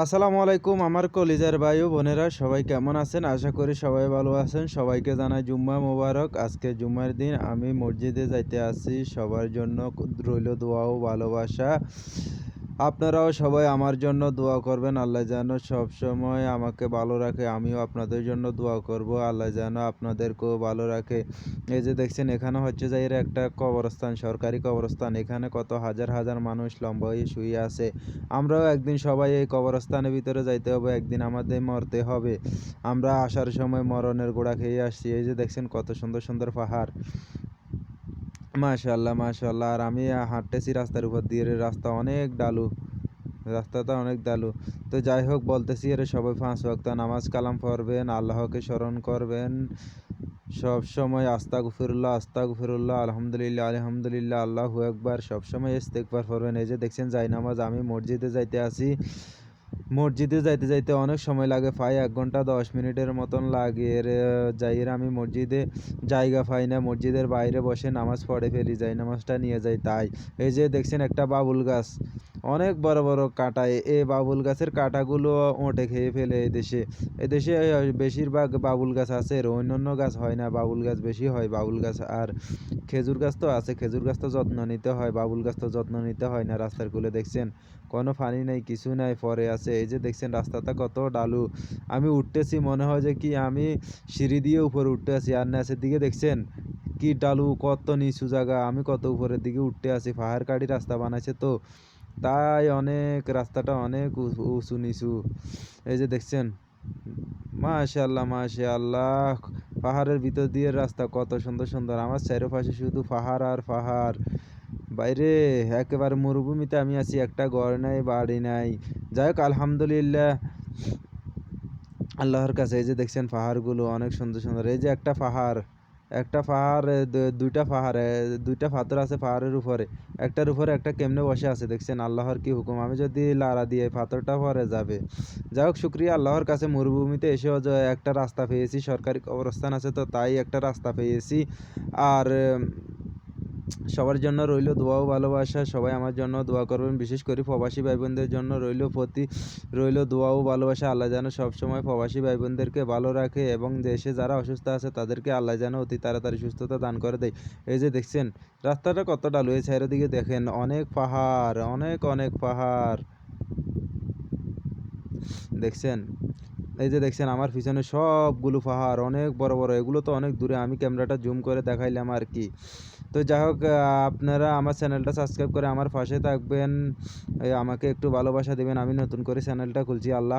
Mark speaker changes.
Speaker 1: আসসালামু আলাইকুম আমার কলিজার ভাই ও বোনেরা, সবাই কেমন আছেন? আশা করি সবাই ভালো আছেন। সবাইকে জানাই জুম্মা মোবারক। আজকে জুম্মার দিন আমি মসজিদে যাইতে আসি। সবার জন্য রইল দোয়া ও ভালোবাসা। আপনারাও সবাই আমার জন্য দোয়া করবেন। আল্লাহ যেন সবসময় আমাকে ভালো রাখে। আমিও আপনাদের জন্য দোয়া করব। আল্লাহ যেন আপনাদেরকেও ভালো রাখে। এই যে দেখছেন, এখানে হচ্ছে যে এর একটা কবরস্থান, সরকারি কবরস্থান। এখানে কত হাজার হাজার মানুষ লম্বা হয়ে শুয়ে আছে। আমরাও একদিন সবাই এই কবরস্থানের ভিতরে যাইতে হবে। একদিন আমাদের মরতে হবে। আমরা আসার সময় মরণের গোড়া খেয়ে আসছি। এই যে দেখছেন কত সুন্দর সুন্দর পাহাড়। মাশাআল্লাহ মাশাআল্লাহ। আর আমি হাঁটতেছি রাস্তার উপর দিয়ে। রাস্তা অনেক ঢালু, রাস্তাটা অনেক ঢালু। তো যাই হোক, বলতেছি সবাই 5 ওয়াক্ত নামাজ কালাম পড়বেন, আল্লাহকে স্মরণ করবেন সব সময়। আস্তাগফিরুল্লাহ আস্তাগফিরুল্লাহ, আলহামদুলিল্লাহ আলহামদুলিল্লাহ, আল্লাহু আকবার। সবসময় ইস্তেগফার পড়বেন। এই যে দেখছেন নামাজ, আমি মসজিদে যাইতে আসি। মসজিদে যাইতে যাইতে অনেক সময় লাগে, প্রায় 1 ঘন্টা 10 মিনিটের মতন লাগে। যাইয়ের আমি মসজিদে জায়গা পাই না, মসজিদের বাইরে বসে নামাজ পড়ে ফেলি, নামাজটা নিয়ে যাই তাই। এই যে দেখছেন একটা বাবুল গাছ, অনেক বড় বড় কাঁটা। এই বাবুল গাছের কাঁটাগুলো ওঁটে খেয়ে ফেলে এদেশে। এদেশে বেশিরভাগ বাবুল গাছ আছে, অন্যান্য গাছ হয় না, বাবুল গাছ বেশি হয়। বাবুল গাছ আর খেজুর গাছ তো আছে, খেজুর গাছ তো যত্ন নিতে হয়, বাবুল গাছ তো যত্ন নিতে হয় না। রাস্তার কুলে দেখছেন কোনো পানি নেই, কিছু নাই, পরে আছে। এই যে দেখছেন রাস্তাটা কত ঢালু। আমি উঠতেছি, মনে হয় যে কি আমি সিঁড়ি দিয়ে উপরে উঠতে আছি। আর নিচের দিকে দেখছেন কি ঢালু, কত নিচু জায়গা। আমি কত উপরের দিকে উঠতে আছি। পাহাড় কাটি রাস্তা বানাইছে তো, তাই অনেক রাস্তাটা অনেক উঁচু নিচু। এই যে দেখছেন, মাশাআল্লাহ মাশাআল্লাহ। পাহাড়ের ভিতর দিয়ে রাস্তা কত সুন্দর সুন্দর। আমার চারপাশে শুধু পাহাড় আর পাহাড়। বাইরে একেবারে মরুভূমিতে আমি আছি, একটা ঘর নাই, বাড়ি নাই। যাই হোক, আলহামদুলিল্লাহ আল্লাহর কাছে। এই যে দেখছেন পাহাড়গুলো অনেক সুন্দর সুন্দর। এই যে একটা পাহাড়, একটা পাহাড়, দুইটা পাহাড়, দুইটা পাথর আছে পাহাড়ের উপরে। একটার উপরে একটা কেমনে বসে আছে, দেখছেন আল্লাহর কি হুকুম। আমি যদি লাড়া দিয়ে পাথরটা পরে যাবে। যাই হোক, শুক্রিয়া আল্লাহর কাছে, মরুভূমিতে এসেও যে একটা রাস্তা পেয়েছি। সরকারি কবরস্থান আছে তো তাই একটা রাস্তা পেয়েছি। আর সবার জন্য রইল দোয়া ও ভালোবাসা। সবাই আমার জন্য দোয়া করবেন, বিশেষ করে প্রবাসী ভাই বোনদের জন্য রইল দোয়া ও ভালোবাসা। আল্লাহ যেন সবসময় প্রবাসী ভাই বোনদেরকে ভালো রাখে এবং দেশে যারা অসুস্থ আছে তাদেরকে আল্লাহ যেন অতি তাড়াতাড়ি সুস্থতা দান করে দেয়। এই যে দেখছেন রাস্তাটা কত ঢালু। এই চারিদিকে দেখেন অনেক পাহাড়, অনেক অনেক পাহাড় দেখছেন। এই যে দেখছেন আমার পিছনে সবগুলো পাহাড়, অনেক বড় বড়। এগুলো তো অনেক দূরে, আমি ক্যামেরাটা জুম করে দেখাইলাম আর কি। তো যাই হোক, আপনারা আমার চ্যানেলটা সাবস্ক্রাইব করে আমার পাশে থাকবেন। আমাকে একটু ভালোবাসা দিবেন। আমি নতুন করে চ্যানেলটা খুলছি। আল্লাহ